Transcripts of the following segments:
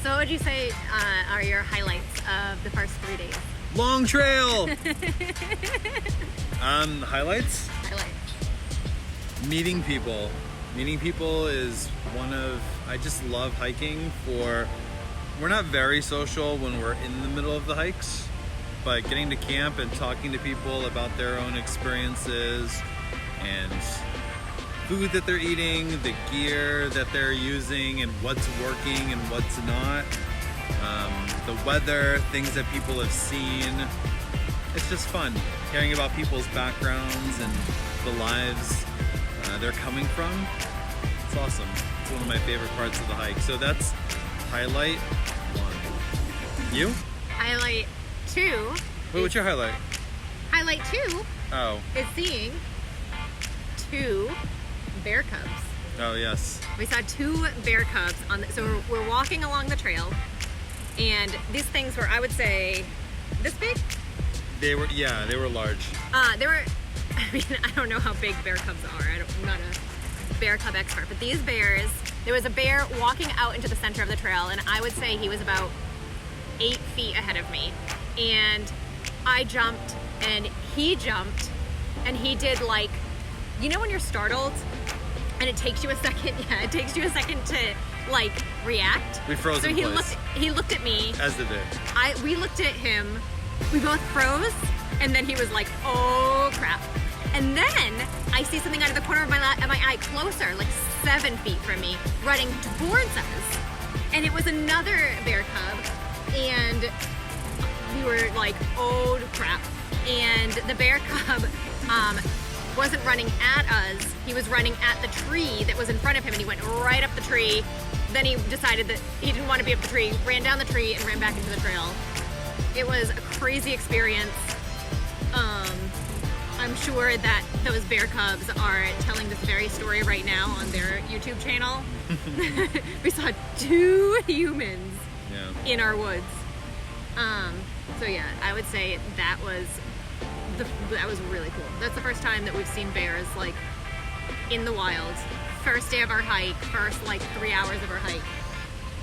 So what would you say are your highlights of the first 3 days? Long trail! Highlights? Meeting people. Meeting people is I just love hiking we're not very social when we're in the middle of the hikes, but getting to camp and talking to people about their own experiences and food that they're eating, the gear that they're using and what's working and what's not, the weather, things that people have seen. It's just fun hearing about people's backgrounds and the lives they're coming from. It's awesome. It's one of my favorite parts of the hike. So that's highlight 1. You? Highlight 2. Wait, what's your highlight? Highlight 2 is seeing 2 bear cubs. Oh, yes. We saw 2 bear cubs so we're walking along the trail, and these things were, I would say, this big? They were large. I don't know how big bear cubs are. I'm not a bear cub expert, but these bears, there was a bear walking out into the center of the trail, and I would say he was about 8 feet ahead of me. And I jumped, and he jumped, and he did like, you know when you're startled, and it takes you a second, to like react. We froze in place. He looked at me. As did it. We looked at him. We both froze, and then he was like, "Oh crap!" And then I see something out of the corner of my eye, closer, like 7 feet from me, running towards us, and it was another bear cub, and we were like, "Oh crap!" And the bear cub wasn't running at us, he was running at the tree that was in front of him, and he went right up the tree. Then he decided that he didn't want to be up the tree, ran down the tree, and ran back into the trail. It was a crazy experience. I'm sure that those bear cubs are telling this very story right now on their YouTube channel. We saw 2 humans in our woods. So yeah, I would say that was really cool. That's the first time that we've seen bears like in the wild. First day of our hike, first like 3 hours of our hike,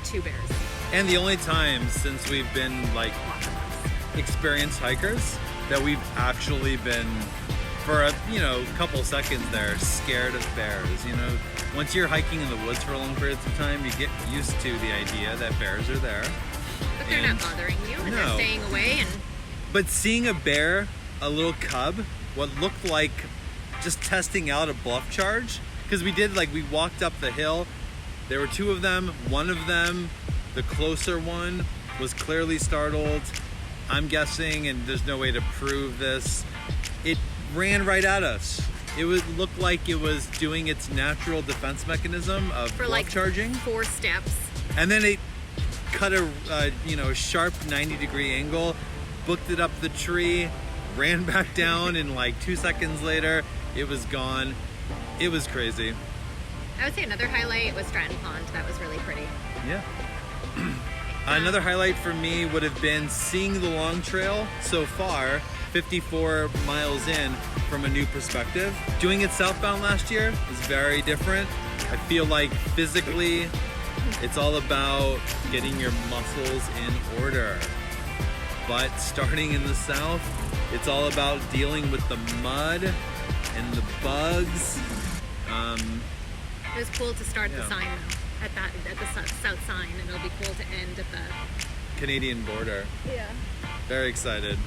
2 bears. And the only time since we've been like experienced hikers that we've actually been, for a couple seconds there, scared of bears. Once you're hiking in the woods for long periods of time, you get used to the idea that bears are there. But they're not bothering you, and they're staying away. But seeing a bear, a little cub, what looked like just testing out a bluff charge, because we walked up the hill, there were 2 of them. One of them, the closer one, was clearly startled. I'm guessing, and there's no way to prove this, it ran right at us. It looked like it was doing its natural defense mechanism of bluff charging. 4 steps. And then it cut a sharp 90-degree angle, booked it up the tree, ran back down, and like 2 seconds later, it was gone. It was crazy. I would say another highlight was Stratton Pond. That was really pretty. Yeah. Another highlight for me would have been seeing the long trail so far, 54 miles in, from a new perspective. Doing it southbound last year is very different. I feel like physically, it's all about getting your muscles in order. But starting in the south, it's all about dealing with the mud and the bugs. It was cool to start the sign though, at the south sign, and it'll be cool to end at the Canadian border. Yeah. Very excited.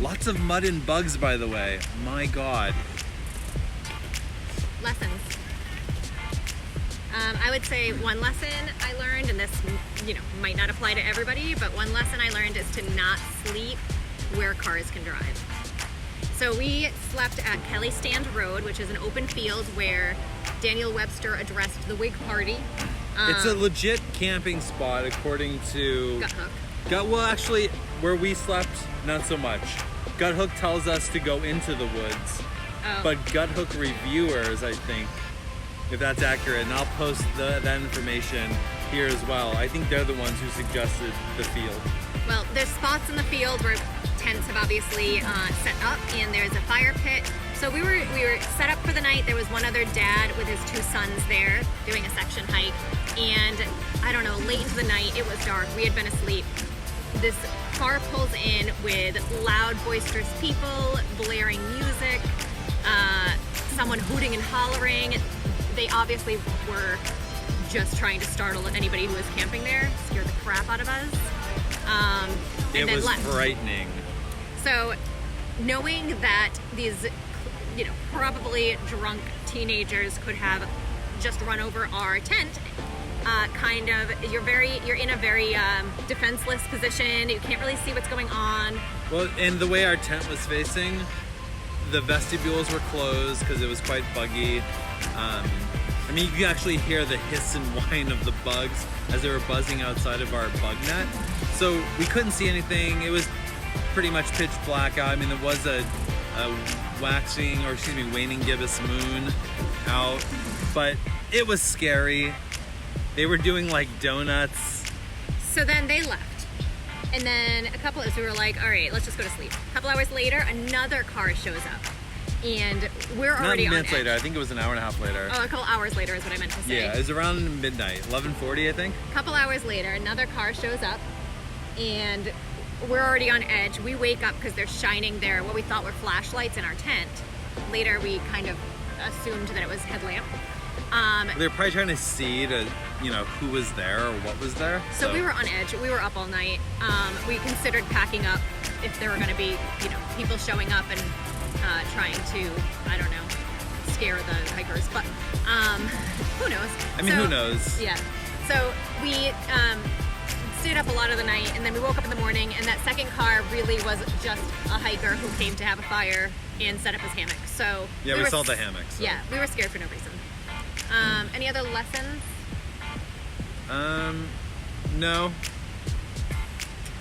Lots of mud and bugs, by the way. My God. Lessons. I would say one lesson I learned, and this might not apply to everybody, but one lesson I learned is to not sleep where cars can drive. So we slept at Kelly Stand Road, which is an open field where Daniel Webster addressed the Whig Party. It's a legit camping spot, according to Gut Hook. Well, actually, where we slept, not so much. Gut Hook tells us to go into the woods. Oh. But Gut Hook reviewers, I think, if that's accurate, and I'll post that information here as well. I think they're the ones who suggested the field. Well, there's spots in the field where tents have obviously set up, and there's a fire pit So we were set up for the night. There was one other dad with his 2 sons there doing a section hike, and I don't know, late into the night, it was dark, we had been asleep. This car pulls in with loud, boisterous people, blaring music, someone hooting and hollering. They obviously were just trying to startle anybody who was camping there, scare the crap out of us. It was frightening. So, knowing that these, probably drunk teenagers could have just run over our tent, you're in a very defenseless position. You can't really see what's going on. Well, and the way our tent was facing, the vestibules were closed because it was quite buggy. You could actually hear the hiss and whine of the bugs as they were buzzing outside of our bug net. So we couldn't see anything. It was pretty much pitch black out. There was a waning gibbous moon out, but it was scary. They were doing like donuts. So then they left. And then we were like, all right, let's just go to sleep. A couple hours later, another car shows up. And we're already on edge. Minutes later, I think it was an hour and a half later. Oh, a couple hours later is what I meant to say. Yeah, it was around midnight, 11:40, I think. A couple hours later, another car shows up, and we're already on edge. We wake up because they're shining what we thought were flashlights in our tent. Later, we kind of assumed that it was headlamp. They were probably trying to see who was there or what was there. So we were on edge. We were up all night. We considered packing up if there were going to be, people showing up and trying to, scare the hikers. But who knows? Who knows? Yeah. So we stayed up a lot of the night, and then we woke up in the morning, and that second car really was just a hiker who came to have a fire and set up his hammock. So yeah, we saw the hammock. So. Yeah, we were scared for no reason. Any other lessons? No.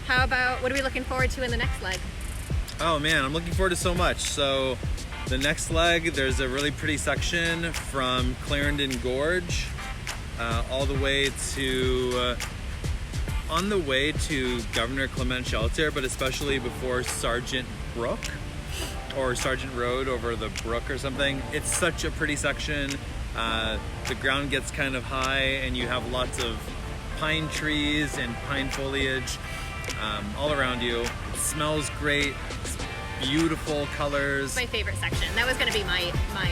How about, what are we looking forward to in the next leg? Oh man, I'm looking forward to so much. So the next leg, there's a really pretty section from Clarendon Gorge all the way to on the way to Governor Clement Shelter, but especially before Sergeant Brook or Sergeant Road over the brook or something. It's such a pretty section. The ground gets kind of high and you have lots of pine trees and pine foliage all around you. It smells great. It's beautiful colors. My favorite section. That was going to be my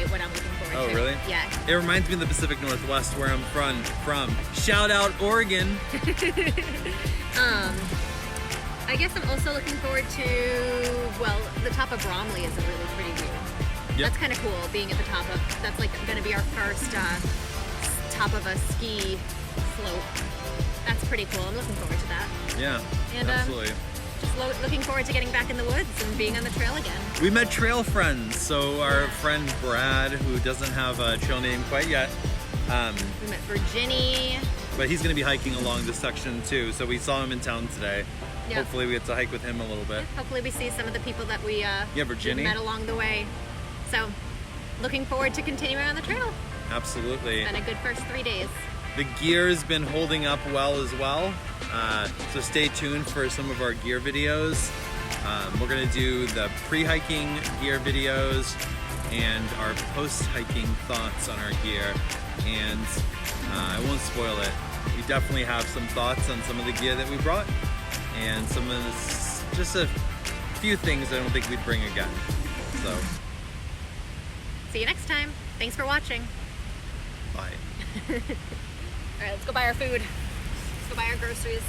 what I'm looking forward to. Oh, really? Yeah. It reminds me of the Pacific Northwest where I'm from. Shout out Oregon. I guess I'm also looking forward to, the top of Bromley is a really pretty view. Yep. That's kind of cool, being at the top of, that's like going to be our first top of a ski slope. That's pretty cool. I'm looking forward to that. Yeah, and, absolutely. Just looking forward to getting back in the woods and being on the trail again. We met trail friends. So our friend Brad, who doesn't have a trail name quite yet. We met Virginie. But he's going to be hiking along this section too. So we saw him in town today. Yep. Hopefully we get to hike with him a little bit. Yeah, hopefully we see some of the people that we Virginie. met along the way. So looking forward to continuing on the trail. Absolutely. It's been a good first 3 days. The gear's been holding up well as well. So stay tuned for some of our gear videos. We're gonna do the pre-hiking gear videos and our post-hiking thoughts on our gear. And I won't spoil it. We definitely have some thoughts on some of the gear that we brought and some of this, just a few things I don't think we'd bring again. So. See you next time. Thanks for watching. Bye. All right, let's go buy our food. Let's go buy our groceries.